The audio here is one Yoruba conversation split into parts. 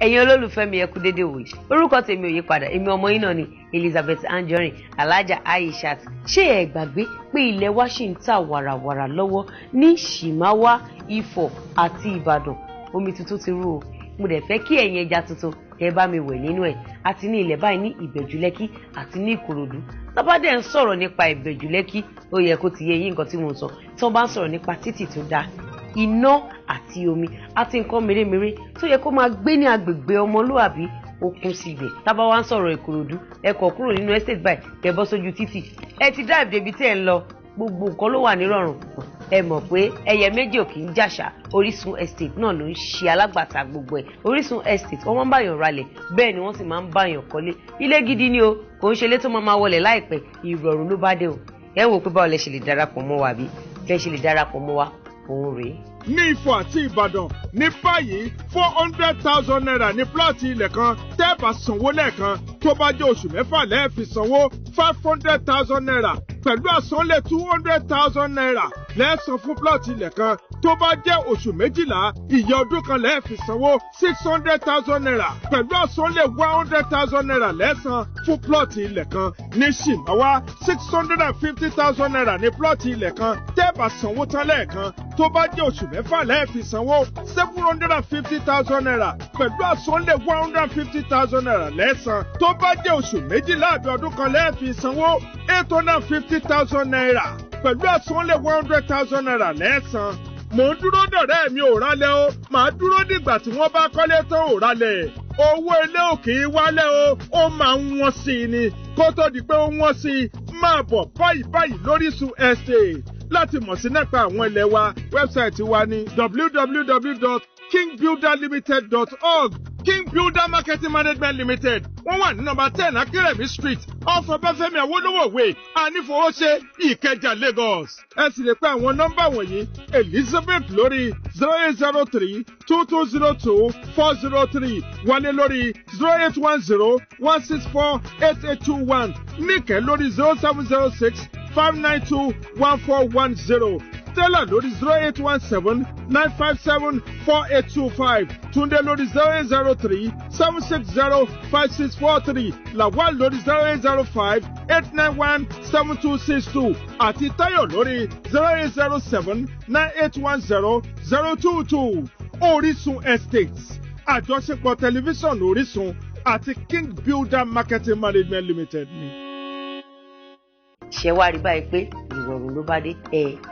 ẹ̀yin olólùfẹ́ mi ẹ kú dédé wòyí orúkọ tèmi ò yí padà èmi ọmọ yín náà ni Elizabeth Anjorin Alhaja Aishat. ṣé ẹ gbàgbé pé ilẹ̀ wa ṣì ń tà wàràwàrà lọ́wọ́ ní Shimawa, Ifọ̀ àti Ìbàdàn? Omi tuntun ti rú o, mo dẹ̀ fẹ́ kí ẹ̀yin ẹja tuntun ẹ bá mi wẹ̀ nínú ẹ̀. Àti ní ilẹ̀ báyìí ní Ìbẹ̀jú Lẹ́kí àti ní Ìkòròdú. Tábà dẹ̀ ń sọ̀rọ̀ nípa Ìbẹ̀jú Lẹ́kí ó yẹ kó ti yé yín nǹkan tí mo ń sọ. Tí wọ́n bá ń sọ̀rọ̀ nípa títì tó dáa, iná àti omi àti nǹkan mèremère tó yẹ kó máa gbé ní agbègbè ọmọlúwàbí ó kún sí ibẹ̀. Tábà wá ń sọ̀rọ̀ Ìkòròdú, ẹ kọ̀ kúrò nínú estate báyìí kẹ́ bọ́ sójú títì, ẹ ti drive débi tí ẹ ń lọ, gbogbo nǹkan ló wà nírọ̀rùn. Ẹ mọ̀ pé ẹyẹ méjì ò kì í jàṣà, Orísun estate náà ló ń ṣe alágbàtà gbogbo ẹ̀. Orísun estate wọ́n máa ń báyàn ralẹ̀, bẹ́ẹ̀ ni wọ́n sì máa ń báyàn kọ́lé. Ilé gidi ni o, kò ń ṣe ilé tó máa wọlé láìpẹ́, ìrọ̀rùn ló bá dé o. Ẹ wò pé báwo lẹ ṣe lè darapọ̀ mọ́ wa bí lẹ ṣe lè darapọ̀ mọ́ wa òun rèé. Ní Ifọ̀ àti Ìbàdàn ní báyìí 400,000 naira ní plọ́ọ̀tì ilẹ̀ kan tẹ́ bá sanwó lẹ́ẹ̀kan, tó bá jẹ́ oṣù mẹ́fà lẹ́ẹ̀fi sanwó 500,000 naira pẹ̀lú àsanlé 200,000 naira lẹ́ẹ̀san fún plọ́ọ̀tì ilẹ̀ kan, tó bá jẹ́ oṣù méjìlá ìyẹ ọdún kan lẹ́ẹ̀fi sanwó 600,000 naira pẹ̀lú àsanlé 100,000 naira lẹ́ẹ̀san fún plọ́ọ̀tì ilẹ̀ kan. Ní Shimawa 650,000 naira ní plọ́ọ̀tì ilẹ̀ kan tẹ́ bá sanwó tán lẹ́ẹ̀kan, tó bá jẹ́ oṣù mẹ́fà lẹ́ẹ̀fi sanwó 750,000 naira pẹ̀lú àsanlé 150,000 naira lẹ́ẹ̀san, tó bá jẹ́ oṣù méjìlá àbí ọdún kan lẹ́ẹ̀fi sanwó 850,000 naira pẹ̀lú àsanlé 100,000 naira lẹ́ẹ̀san. Mò ń dúró dọ̀rẹ́ mi ò rálẹ̀ o, màá dúró dìgbà tí wọ́n bá kọ́lé tán ò rálẹ̀. Owó ilé ò kì í wálẹ̀ o, ó máa ń wọ́n sí i ni. Kó tó di pé ó wọ́n sí i, máa bọ̀ báyìí lórísun estate. Láti mọ̀ sí nípa àwọn ilẹ̀ wa, wẹ́bsáìtì wa ní www.kingbuilderlimited.org. King Builder Marketing Management Limited. Wọ́n wà ní nọ́mbà 10 Akérèmí Street, off Ọbáfẹ́mi Awólówó Way, Anífowóṣe, Ìkẹjà, Lagos. Ẹ sì lè pe àwọn nọ́mbà wọ̀nyí: Elizabeth lórí 0803-2202-403, Wálé lórí 0810-164-8821, Níkẹ́ lórí 0706-592-1410. Stella lórí 0817-957-4825. Túndé lórí 0803-760-5643. Lawal lórí 0805-891-7262. Àti Táyọ̀ lórí 0807-9810-022. Orísun Estates. Àjọṣepọ̀ tẹlifíṣàn Orísun àti King Builder Marketing Management Limited ni. Ṣé wá rí báyìí pé ìrọ̀rùn ló bá dé?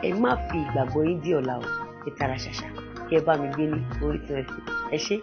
Ẹ má fi ìgbàgbọ́ yín dí ọ̀la o, ẹ tara ṣàṣà kí ẹ bá mi gbé ní Orísun estate. Ẹ ṣé.